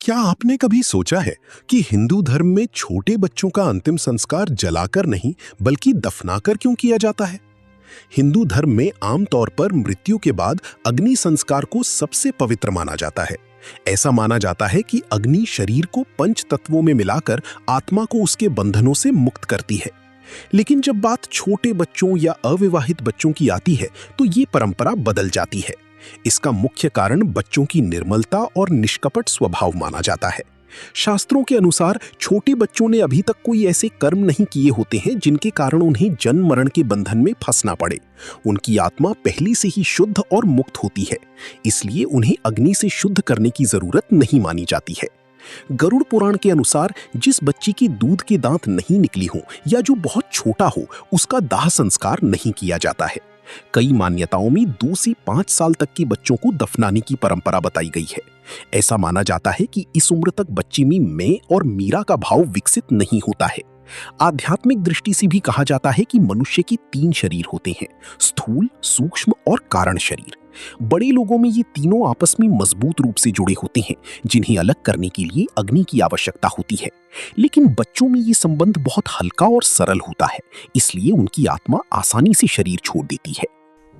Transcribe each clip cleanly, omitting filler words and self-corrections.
क्या आपने कभी सोचा है कि हिंदू धर्म में छोटे बच्चों का अंतिम संस्कार जलाकर नहीं बल्कि दफनाकर क्यों किया जाता है? हिंदू धर्म में आमतौर पर मृत्यु के बाद अग्नि संस्कार को सबसे पवित्र माना जाता है। ऐसा माना जाता है कि अग्नि शरीर को पंच तत्वों में मिलाकर आत्मा को उसके बंधनों से मुक्त करती है। लेकिन जब बात छोटे बच्चों या अविवाहित बच्चों की आती है तो ये परंपरा बदल जाती है। इसका मुख्य कारण बच्चों की निर्मलता और निष्कपट स्वभाव माना जाता है। शास्त्रों के अनुसार छोटे बच्चों ने अभी तक कोई ऐसे कर्म नहीं किए होते हैं जिनके कारण उन्हें जन्म मरण के बंधन में फंसना पड़े। उनकी आत्मा पहले से ही शुद्ध और मुक्त होती है, इसलिए उन्हें अग्नि से शुद्ध करने की जरूरत नहीं मानी जाती है। गरुड़ पुराण के अनुसार जिस बच्ची की दूध के दांत नहीं निकली हो या जो बहुत छोटा हो, उसका दाह संस्कार नहीं किया जाता है। कई मान्यताओं में 2 से 5 साल तक के बच्चों को दफनाने की परंपरा बताई गई है। ऐसा माना जाता है कि इस उम्र तक बच्ची में मैं और मीरा का भाव विकसित नहीं होता है। आध्यात्मिक दृष्टि से भी कहा जाता है कि मनुष्य के 3 शरीर होते हैं, स्थूल, सूक्ष्म और कारण शरीर। बड़े लोगों में ये तीनों आपस में मजबूत रूप से जुड़े होते हैं, जिन्हें अलग करने के लिए अग्नि की आवश्यकता होती है। लेकिन बच्चों में ये संबंध बहुत हल्का और सरल होता है, इसलिए उनकी आत्मा आसानी से शरीर छोड़ देती है।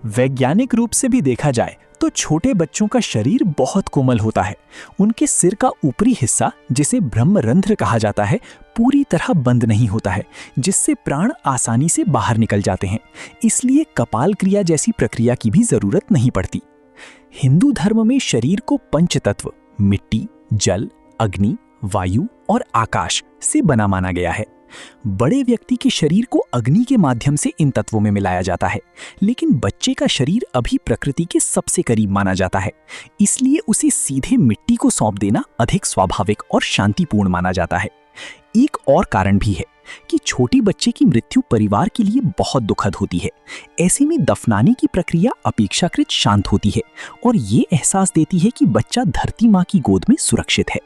वैज्ञानिक रूप से भी देखा जाए तो छोटे बच्चों का शरीर बहुत कोमल होता है। उनके सिर का ऊपरी हिस्सा, जिसे ब्रह्मरंध्र कहा जाता है, पूरी तरह बंद नहीं होता है, जिससे प्राण आसानी से बाहर निकल जाते हैं। इसलिए कपाल क्रिया जैसी प्रक्रिया की भी जरूरत नहीं पड़ती। हिंदू धर्म में शरीर को पंच तत्व मिट्टी, जल, अग्नि, वायु और आकाश से बना माना गया है। बड़े व्यक्ति के शरीर को अग्नि के माध्यम से इन तत्वों में मिलाया जाता है, लेकिन बच्चे का शरीर अभी प्रकृति के सबसे करीब माना जाता है, इसलिए उसे सीधे मिट्टी को सौंप देना अधिक स्वाभाविक और शांतिपूर्ण माना जाता है। एक और कारण भी है कि छोटी बच्चे की मृत्यु परिवार के लिए बहुत दुखद होती है। ऐसे में दफनाने की प्रक्रिया अपेक्षाकृत शांत होती है और ये एहसास देती है कि बच्चा धरती माँ की गोद में सुरक्षित है।